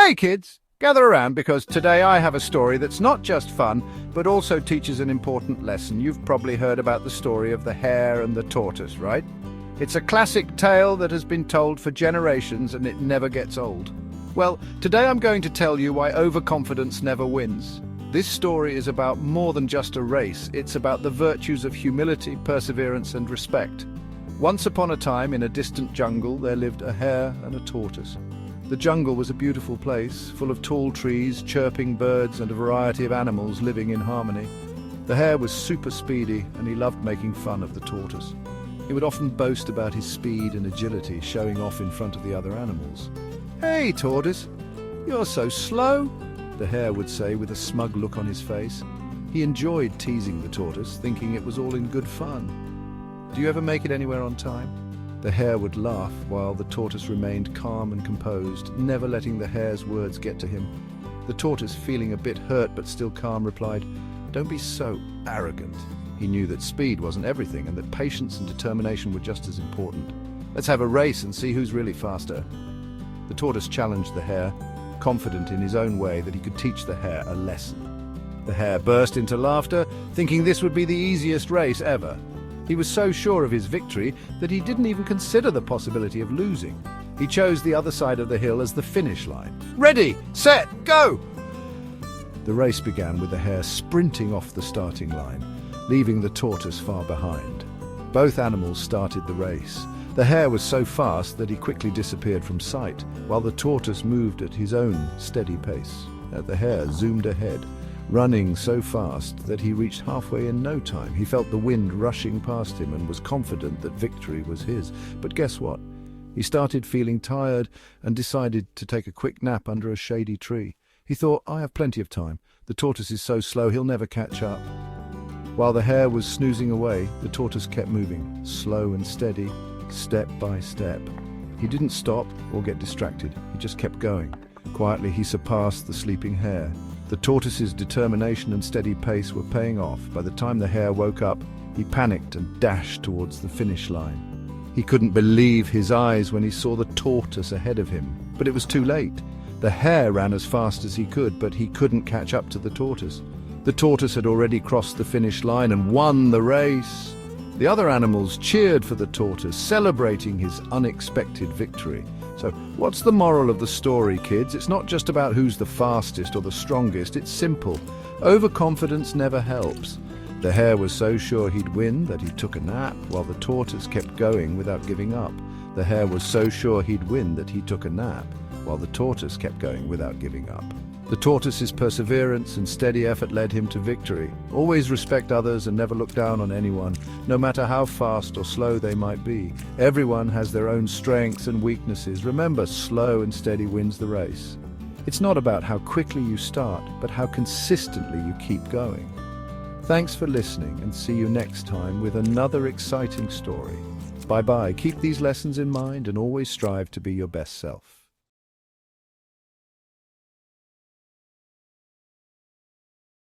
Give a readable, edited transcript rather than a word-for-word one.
Hey kids, gather around because today I have a story that's not just fun, but also teaches an important lesson. You've probably heard about the story of the hare and the tortoise, right? It's a classic tale that has been told for generations and it never gets old. Well, today I'm going to tell you why overconfidence never wins. This story is about more than just a race. It's about the virtues of humility, perseverance, and respect. Once upon a time, in a distant jungle, there lived a hare and a tortoise. The jungle was a beautiful place, full of tall trees, chirping birds, and a variety of animals living in harmony. The hare was super speedy, and he loved making fun of the tortoise. He would often boast about his speed and agility, showing off in front of the other animals. "Hey, tortoise, you're so slow," the hare would say with a smug look on his face. He enjoyed teasing the tortoise, thinking it was all in good fun. "Do you ever make it anywhere on time?" The hare would laugh while the tortoise remained calm and composed, never letting the hare's words get to him. The tortoise, feeling a bit hurt but still calm, replied, "Don't be so arrogant." He knew that speed wasn't everything and that patience and determination were just as important. "Let's have a race and see who's really faster." The tortoise challenged the hare, confident in his own way that he could teach the hare a lesson. The hare burst into laughter, thinking this would be the easiest race ever. He was so sure of his victory that he didn't even consider the possibility of losing. He chose the other side of the hill as the finish line. "Ready, set, go!" The race began with the hare sprinting off the starting line, leaving the tortoise far behind. Both animals started the race. The hare was so fast that he quickly disappeared from sight, while the tortoise moved at his own steady pace. The hare zoomed ahead, running so fast that he reached halfway in no time. He felt the wind rushing past him and was confident that victory was his. But guess what? He started feeling tired and decided to take a quick nap under a shady tree. He thought, "I have plenty of time. The tortoise is so slow he'll never catch up." While the hare was snoozing away, the tortoise kept moving, slow and steady, step by step. He didn't stop or get distracted. He just kept going. Quietly he surpassed the sleeping hare. The tortoise's determination and steady pace were paying off. By the time the hare woke up, he panicked and dashed towards the finish line. He couldn't believe his eyes when he saw the tortoise ahead of him. But it was too late. The hare ran as fast as he could, but he couldn't catch up to the tortoise. The tortoise had already crossed the finish line and won the race. The other animals cheered for the tortoise, celebrating his unexpected victory. So, what's the moral of the story, kids? It's not just about who's the fastest or the strongest. It's simple. Overconfidence never helps. The hare was so sure he'd win that he took a nap, while the tortoise kept going without giving up. The hare was so sure he'd win that he took a nap, while the tortoise kept going without giving up. The tortoise's perseverance and steady effort led him to victory. Always respect others and never look down on anyone, no matter how fast or slow they might be. Everyone has their own strengths and weaknesses. Remember, slow and steady wins the race. It's not about how quickly you start, but how consistently you keep going. Thanks for listening, and see you next time with another exciting story. Bye-bye. Keep these lessons in mind and always strive to be your best self.